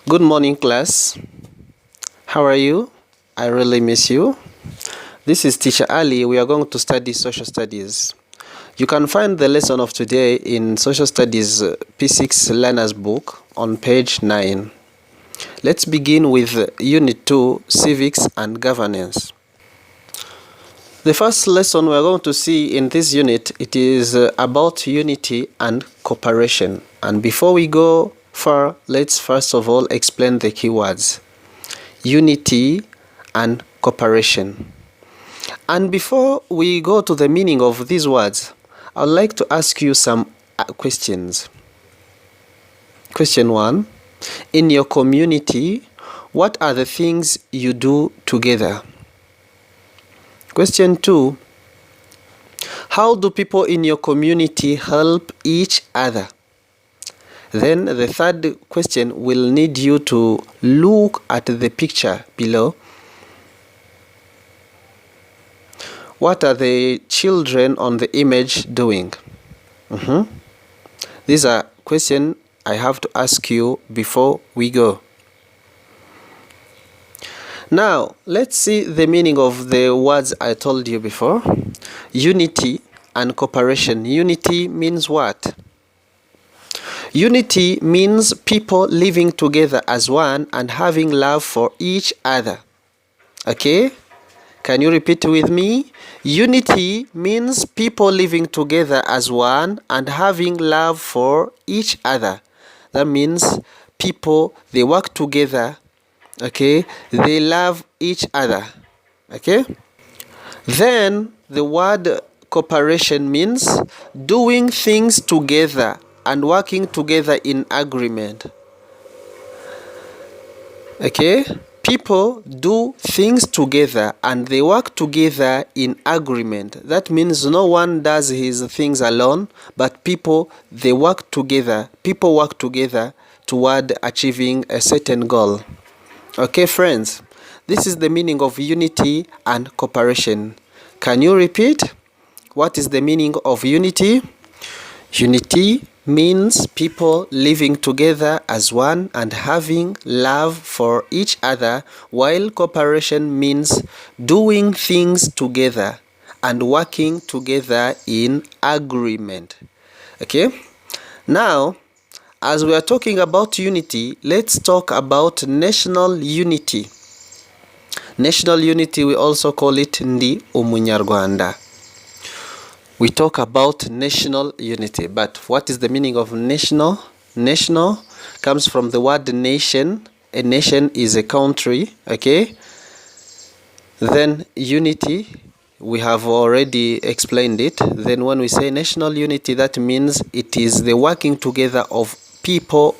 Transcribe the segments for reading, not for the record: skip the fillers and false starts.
Good morning, class. How are you? I really miss you. This is Teacher Ali. We are going to study social studies. You can find the lesson of today in Social Studies P6 Learner's Book on page 9. Let's begin with Unit 2, Civics and Governance. The first lesson we are going to see in this unit, it is about unity and cooperation. And before we go far, let's first of all explain the keywords. Unity and cooperation. And before we go to the meaning of these words, I would like to ask you some questions. Question 1. In your community, what are the things you do together? Question 2. How do people in your community help each other? Then the third question will need you to look at the picture below. What are the children on the image doing? These are questions I have to ask you before we go. Now, let's see the meaning of the words I told you before. Unity and cooperation. Unity means what? Unity means people living together as one and having love for each other. Okay? Can you repeat with me? Unity means people living together as one and having love for each other. That means people, they work together. Okay? They love each other. Okay? Then the word cooperation means doing things together and working together in agreement. Okay? People do things together and they work together in agreement. That means no one does his things alone, but people, they work together. People work together toward achieving a certain goal. Okay, friends? This is the meaning of unity and cooperation. Can you repeat? What is the meaning of unity? Unity means people living together as one and having love for each other, while cooperation means doing things together and working together in agreement. Okay? Now, as we are talking about unity, let's talk about national unity. National unity, we also call it Ndi Umunyarwanda. We talk about national unity, but what is the meaning of national? National comes from the word nation. A nation is a country, okay? Then unity, we have already explained it. Then when we say national unity, that means it is the working together of people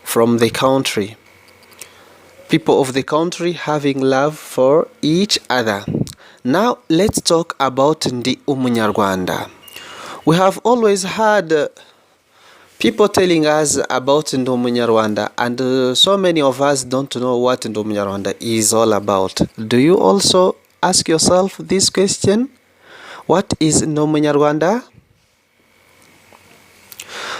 from the country. People of the country having love for each other. Now, let's talk about Ndi Umunyarwanda. We have always heard people telling us about Ndi Umunyarwanda, and so many of us don't know what Ndi Umunyarwanda is all about. Do you also ask yourself this question? What is Ndi Umunyarwanda?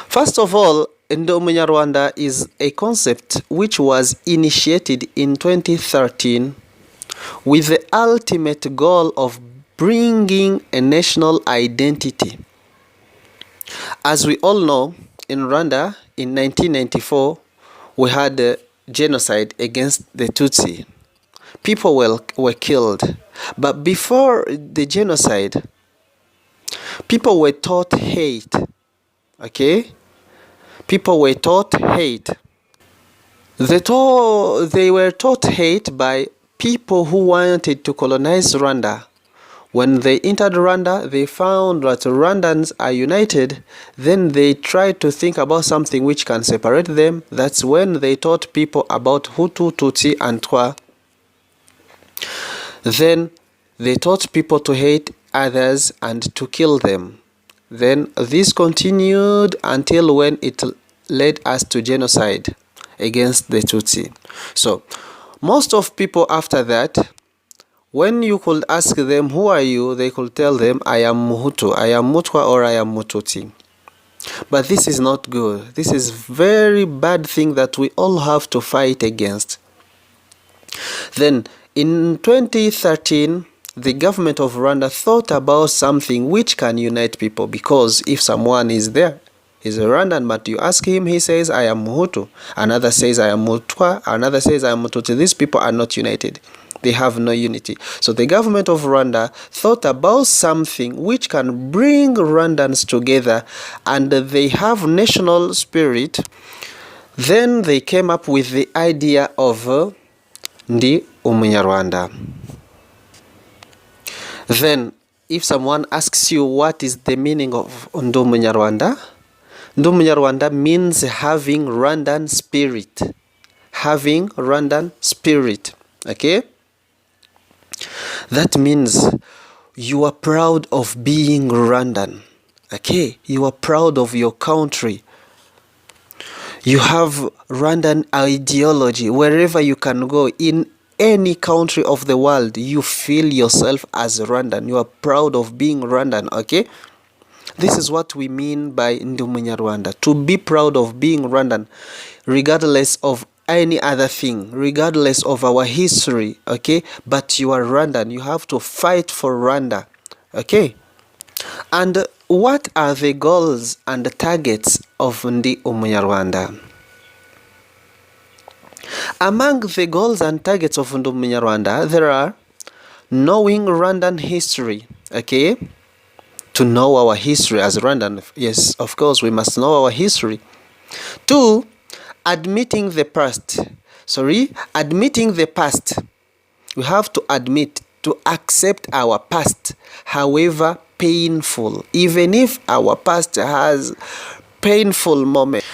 First of all, Ndi Umunyarwanda is a concept which was initiated in 2013 with the ultimate goal of bringing a national identity. As we all know, in Rwanda in 1994, we had a genocide against the Tutsi. People were killed. But before the genocide, people were taught hate. Okay? People were taught hate. They were taught hate by people who wanted to colonize Rwanda. When they entered Rwanda, they found that Rwandans are united. Then they tried to think about something which can separate them. That's when they taught people about Hutu, Tutsi, and Twa. Then they taught people to hate others and to kill them. Then this continued until when it led us to genocide against the Tutsi. So, most of people after that, when you could ask them, who are you? They could tell them, I am Hutu, I am Mutwa, or I am Mututi. But this is not good. This is very bad thing that we all have to fight against. Then in 2013, the government of Rwanda thought about something which can unite people, because if someone is there, he's a Rwandan, but you ask him, he says, I am Hutu. Another says, I am Mutwa. Another says, I am Mututsi. These people are not united. They have no unity. So the government of Rwanda thought about something which can bring Rwandans together, and they have national spirit. Then they came up with the idea of Ndi Umunyarwanda. Then, if someone asks you what is the meaning of Ndi Umunyarwanda, Ndi Umunyarwanda means having Rwandan spirit. Having Rwandan spirit. Okay? That means you are proud of being Rwandan. Okay? You are proud of your country. You have Rwandan ideology. Wherever you can go, in any country of the world, you feel yourself as Rwandan. You are proud of being Rwandan, okay? This is what we mean by Ndi Umunyarwanda. To be proud of being Rwandan, regardless of any other thing, regardless of our history, okay? But you are Rwandan. You have to fight for Rwanda, okay? And what are the goals and the targets of Ndi Umunyarwanda? Among the goals and targets of Ndi Umunyarwanda, there are knowing Rwandan history, okay? To know our history as Rwandan, yes, of course, we must know our history. 2, admitting the past. Admitting the past. We have to admit, to accept our past, however painful. Even if our past has painful moments,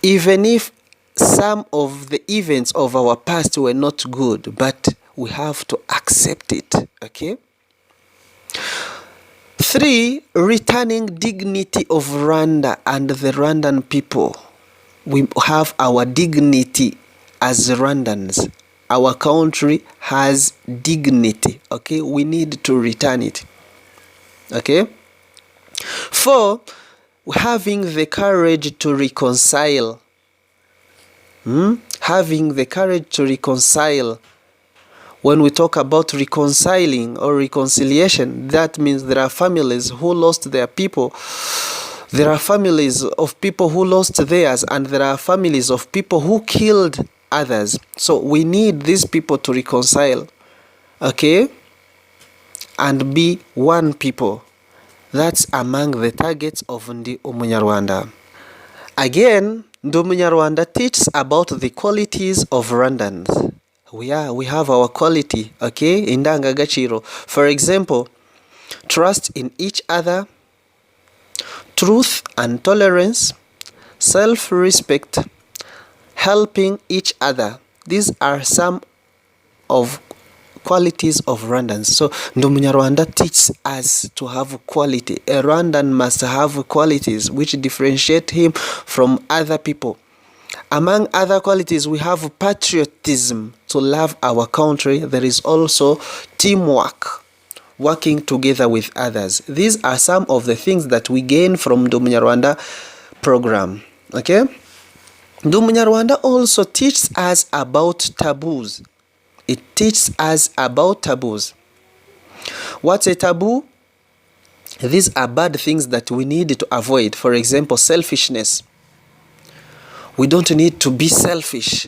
even if some of the events of our past were not good, but we have to accept it, okay? 3, returning dignity of Rwanda and the Rwandan people. We have our dignity as Rwandans. Our country has dignity, okay? We need to return it, okay? 4, having the courage to reconcile. Having the courage to reconcile. When we talk about reconciling or reconciliation, that means there are families who lost their people. There are families of people who lost theirs, and there are families of people who killed others. So we need these people to reconcile, okay? And be one people. That's among the targets of Ndi Umunyarwanda. Again, Ndi Umunyarwanda teaches about the qualities of Rwandans. We have our quality, okay? Indangagaciro. For example, trust in each other, truth and tolerance, self-respect, helping each other. These are some of qualities of Rwandans. So Ndi Umunyarwanda teaches us to have quality. A Rwandan must have qualities which differentiate him from other people. Among other qualities, we have patriotism, to love our country. There is also teamwork, working together with others. These are some of the things that we gain from Ndi Umunyarwanda program, okay? Ndi Umunyarwanda also teaches us about taboos. It teaches us about taboos. What's a taboo? These are bad things that we need to avoid. For example, selfishness. We don't need to be selfish.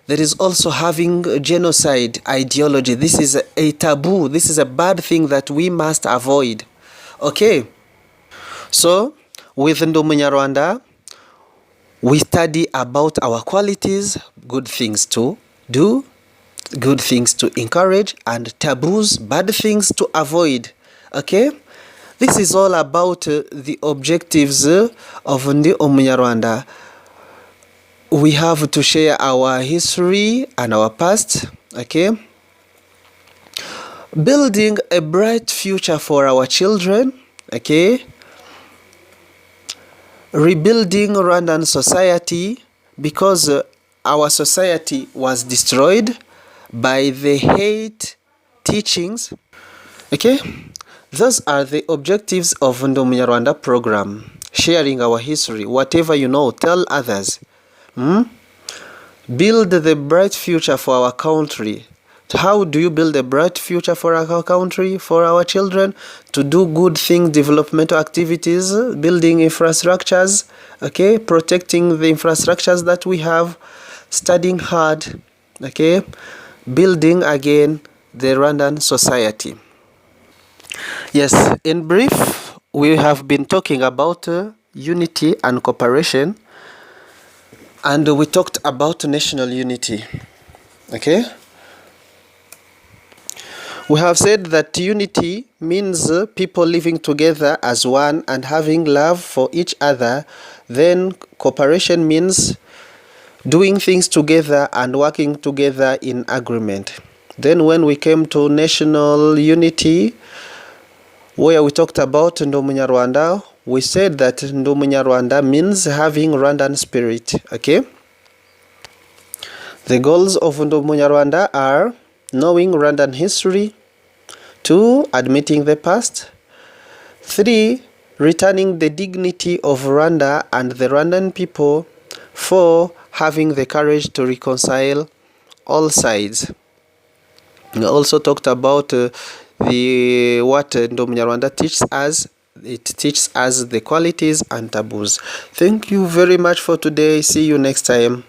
There is also having genocide ideology. This is a taboo. This is a bad thing that we must avoid. Okay? So, with Ndi Umunyarwanda, we study about our qualities, good things to do, good things to encourage, and taboos, bad things to avoid. Okay? This is all about the objectives of Ndi Umunyarwanda. We have to share our history and our past, okay? Building a bright future for our children, okay? Rebuilding Rwandan society, because our society was destroyed by the hate teachings, okay? Those are the objectives of Ndi Umunyarwanda program. sharing our history. Whatever you know, tell others. Build the bright future for our country. How do you build a bright future for our country, for our children? To do good things, developmental activities, building infrastructures, okay, protecting the infrastructures that we have, studying hard, okay, building again the Rwandan society. Yes, in brief, we have been talking about unity and cooperation, and we talked about national unity, okay? We have said that unity means people living together as one and having love for each other. Then cooperation means doing things together and working together in agreement. Then when we came to national unity, where we talked about Ndi Umunyarwanda, we said that Ndi Umunyarwanda means having Rwandan spirit, okay? The goals of Ndi Umunyarwanda are knowing Rwandan history, 2. Admitting the past, 3. Returning the dignity of Rwanda and the Rwandan people, 4. Having the courage to reconcile all sides. We also talked about what Ndi Umunyarwanda teaches us. It teaches us the qualities and taboos. Thank you very much for today. See you next time.